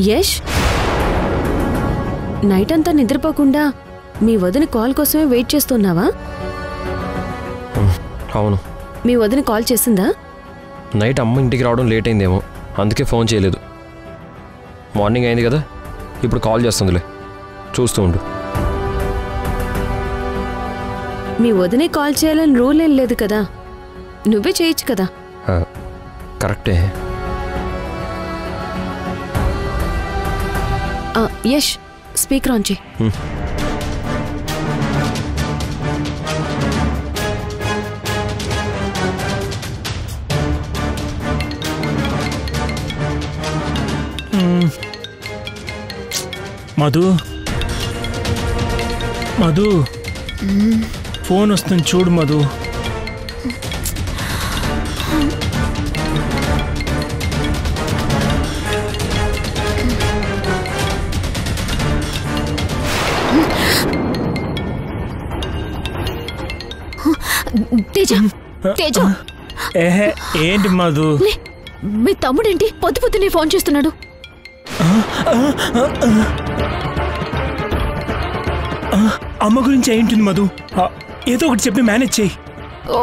Yash, night అంతా నిద్రపోకుండా మీ వదిన కాల్ కోసమే వెయిట్ చేస్తున్నావా? అవును. మీ వదిన కాల్ చేసిందా? నైట్ అమ్మ ఇంటికి రావడం లేట్ అయిందేమో, అందుకే ఫోన్ చేయలేదు. మార్నింగ్ అయింది కదా, ఇప్పుడు కాల్ చేస్తుందిలే, చూస్తూ ఉండు. మీ వదినే కాల్ చేయాలని రూల్ ఏం లేదు కదా, నువ్వే చేయొచ్చు కదా. కరెక్టే. యష్, స్పీకర్ ఆన్ చేయి. మధు, మధు, ఫోన్ వస్తుంది చూడు మధు. తేజ, తేజ, ఏంటి మధు? మీ తమ్ముడేంటి పొద్దు పొద్దునే ఫోన్ చేస్తున్నాడు? అమ్మ గురించి ఏంటుంది మధు? ఏదో ఒకటి చెప్పి మేనేజ్ చేయి. ఓ,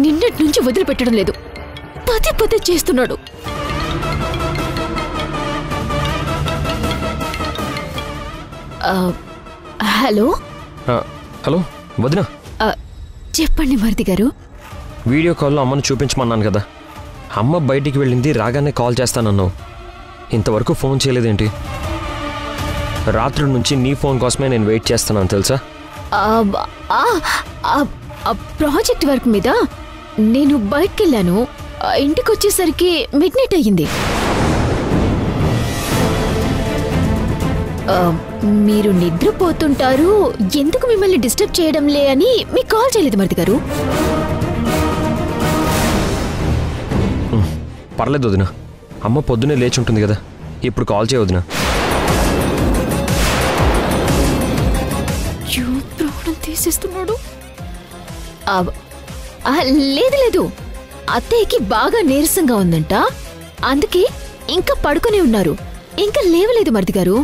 నిన్నటి నుంచి వదిలిపెట్టడం లేదు, పదే పదే చేస్తున్నాడు. హలో హలో వదినా, చెప్పండి మరిది గారు. వీడియో కాల్లో అమ్మను చూపించమన్నాను కదా, అమ్మ బయటికి వెళ్ళింది, రాగానే కాల్ చేస్తానన్నావు. ఇంతవరకు ఫోన్ చేయలేదేంటి? రాత్రి నుంచి నీ ఫోన్ కోసమే నేను వెయిట్ చేస్తున్నాను తెలుసా? ప్రాజెక్ట్ వర్క్ మీద నేను బయటికి వెళ్ళాను, ఇంటికి వచ్చేసరికి మిడ్ నైట్ అయ్యింది. మీరు నిద్రపోతుంటారు, ఎందుకు మిమ్మల్ని డిస్టర్బ్ చేయడంలే అని మీకు కాల్ చేయలేదు మరిది గారు. పర్లేదు వదినా, అమ్మ పొద్దునే లేచి ఉంటుంది కదా, ఇప్పుడు కాల్ చేయ వదినా. ప్రాణం తీసేస్తున్నాడు. లేదు లేదు, అత్తయ్యకి బాగా నీరసంగా ఉందంట, అందుకే ఇంకా పడుకునే ఉన్నారు, ఇంకా లేవలేదు మరిది గారు.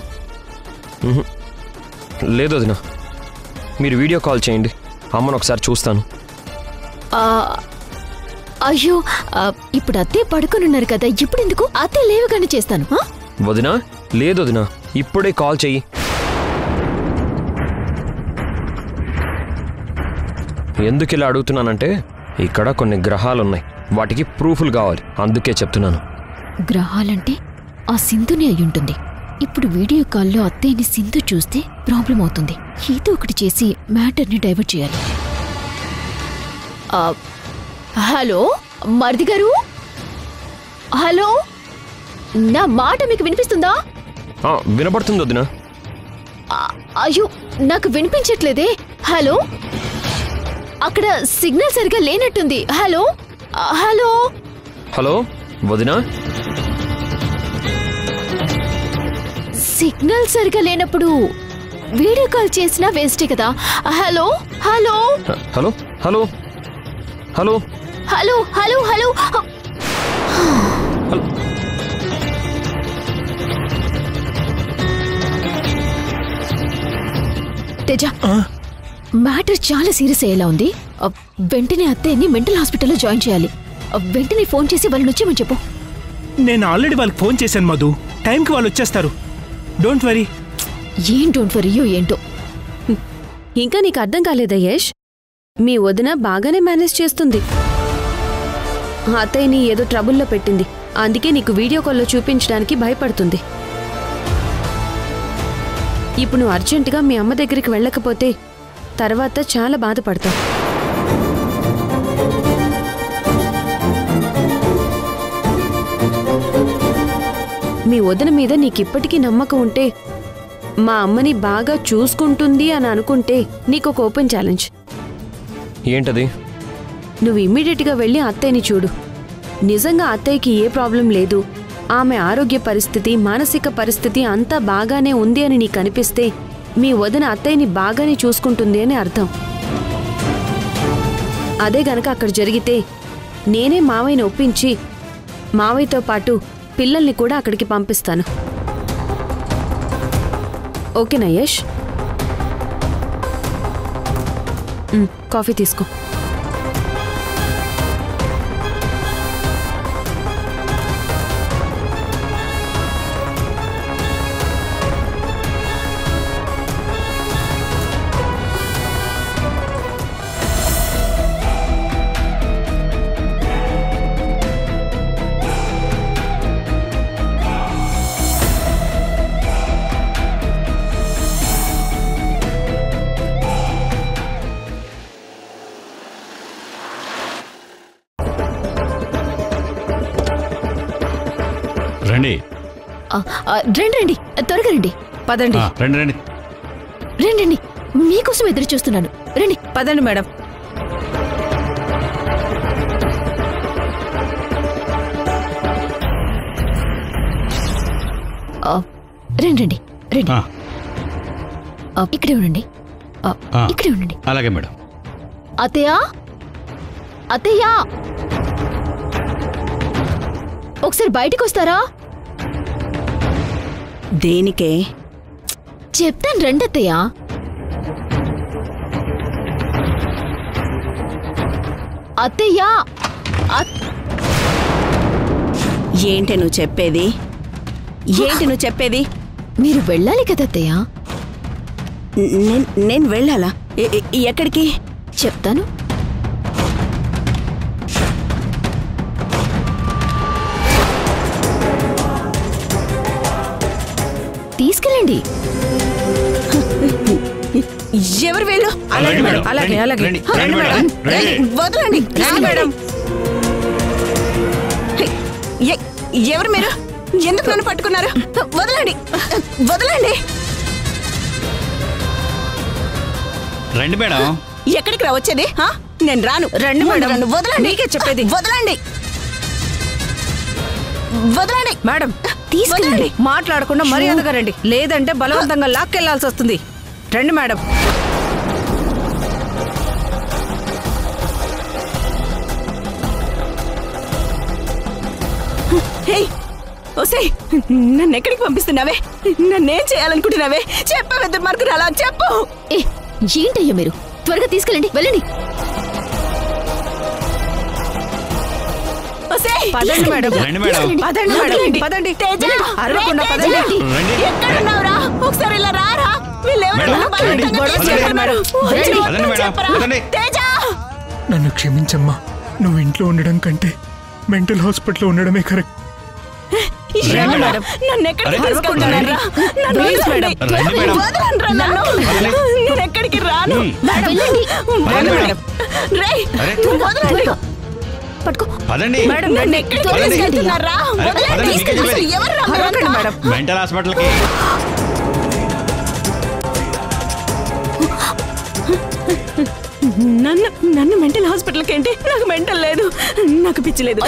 లేదు వదినా, మీరు వీడియో కాల్ చేయండి, అమ్మను ఒకసారి చూస్తాను. అయ్యో, ఇప్పుడు అత్తయ్య పడుకుని ఉన్నారు కదా, ఇప్పుడు ఎందుకు? అత్తయ్య లేవగానే చేస్తాను. వదినా, లేదు వదినా, ఇప్పుడే కాల్ చెయ్యి. ఎందుకు ఇలా అడుగుతున్నానంటే, ఇక్కడ కొన్ని గ్రహాలున్నాయి, వాటికి ప్రూఫ్లు కావాలి, అందుకే చెప్తున్నాను. గ్రహాలంటే ఆ సింధుని అయ్యుంటుంది. ఇప్పుడు వీడియో కాల్లో అత్తయ్యని సింధు చూస్తే ప్రాబ్లం అవుతుంది. ఏదో ఒకటి చేసి మ్యాటర్ని డైవర్ట్ చేయాలి. హలో మరిది గారు, హలో, నా మాట మీకు వినిపిస్తుందా? వినపడుతుంది వదినా. అయ్యో, నాకు వినిపించట్లేదే. హలో, అక్కడ సిగ్నల్ సరిగా లేనట్టుంది. హలో హలో హలో వదినా, సిగ్నల్ సరిగా లేనప్పుడు వీడియో కాల్ చేసినా వేస్టే కదా. Hello hello hello hello hello hello hello hello Teja, matter చాలా సీరియస్ అయ్యేలా ఉంది. వెంటనే అత్తయ్యని మెంటల్ హాస్పిటల్లో జాయిన్ చేయాలి. వెంటనే ఫోన్ చేసి వాళ్ళని వచ్చేమని చెప్పు. నేను ఆల్రెడీ వాళ్ళకి ఫోన్ చేశాను మధు, టైంకి వాళ్ళు వచ్చేస్తారు. Don't worry. ఏం డోంట్ వరీయో ఏంటో. ఇంకా నీకు అర్థం కాలేదా యష్? మీ వదిన బాగానే మేనేజ్ చేస్తుంది. అత్తయ్యని ఏదో ట్రబుల్లో పెట్టింది, అందుకే నీకు వీడియో కాల్లో చూపించడానికి భయపడుతుంది. ఇప్పుడు నువ్వు అర్జెంటుగా మీ అమ్మ దగ్గరికి వెళ్ళకపోతే తర్వాత చాలా బాధపడతావు. మీ వదిన మీద నీకిప్పటికీ నమ్మకం ఉంటే, మా అమ్మని బాగా చూసుకుంటుంది అని అనుకుంటే నీకొక ఓపెన్ ఛాలెంజ్. ఏంటది? నువ్వు ఇమ్మీడియట్గా వెళ్ళి అత్తయ్యని చూడు. నిజంగా అత్తయ్యకి ఏ ప్రాబ్లం లేదు, ఆమె ఆరోగ్య పరిస్థితి, మానసిక పరిస్థితి అంతా బాగానే ఉంది అని నీకు అనిపిస్తే మీ వదిన అత్తయ్యని బాగానే చూసుకుంటుంది అని అర్థం. అదే గనక అక్కడ జరిగితే నేనే మావయ్యని ఒప్పించి మావయ్యతో పాటు పిల్లల్ని కూడా అక్కడికి పంపిస్తాను. ఓకేనా యష్? కాఫీ తీసుకో. రండి రండి రండి, త్వరగా రండి. పదండి. రండి రండి రండి రండి, మీకోసం ఎదురు చూస్తున్నాను. రండి. పదండి మేడం. రండి రండి రండి. ఆ, ఇక్కడే ఉండండి. ఆ. ఇక్కడే ఉండండి. అలాగే మేడం. అత్తయ్య, అత్తయ్య, ఒకసారి బయటికి వస్తారా? దేనికే? చెప్తాను రండి అత్తయ్య. అత్తయ్య, ఏంటి నువ్వు చెప్పేది? ఏంటి నువ్వు చెప్పేది? మీరు వెళ్ళాలి కదా అత్తయ్య. నేను వెళ్ళాలా? ఎక్కడికి? చెప్తాను. తీసుకెళ్ళండి. ఎవరు వెళ్ళు? అలాగే మేడం. అలాగే అలాగే. రండి, రండి మేడం. రండి. వదలండి. మేడం. ఎవరు మీరు? ఎందుకు నన్ను పట్టుకున్నారు? వదలండి, వదలండి. రండి మేడం. ఎక్కడికి రా వచ్చేది? నేను రాను. రండి మేడం. నన్ను వదలండి. నీకే చెప్పేది. వదలండి, వదలండి మేడం. తీసుకెళ్ళండి. మాట్లాడకుండా మర్యాదగా రండి, లేదంటే బలవంతంగా లాక్కెళ్లాల్సి వస్తుంది. రండి మేడం. ఓసేయ్, నన్ను ఎక్కడికి పంపిస్తున్నావే? నన్నేం చేయాలనుకుంటున్నావే? చెప్పవే దుర్మార్గురాలా, చెప్పు. ఏంటయ్యా మీరు? త్వరగా తీసుకెళ్ళండి, వెళ్ళండి. పదండి మేడం. రండి మేడం. పదండి మేడం. పదండి. అరవకుండా పదండి. ఎక్కడున్నావురా? ఒకసారి ఇలా రారా. నన్ను క్షమించమ్మా. నువ్వు ఇంట్లో ఉండడం కంటే మెంటల్ హాస్పిటల్లో ఉండడమే కరెక్ట్. నన్ను ఎక్కడికి తీసుకుంటున్నారా? నేను ఎక్కడికి రాను. మెంటల్ హాస్పిటల్కి. నన్ను మెంటల్ హాస్పిటల్కి ఏంటి? నాకు మెంటల్ లేదు, నాకు పిచ్చి లేదు.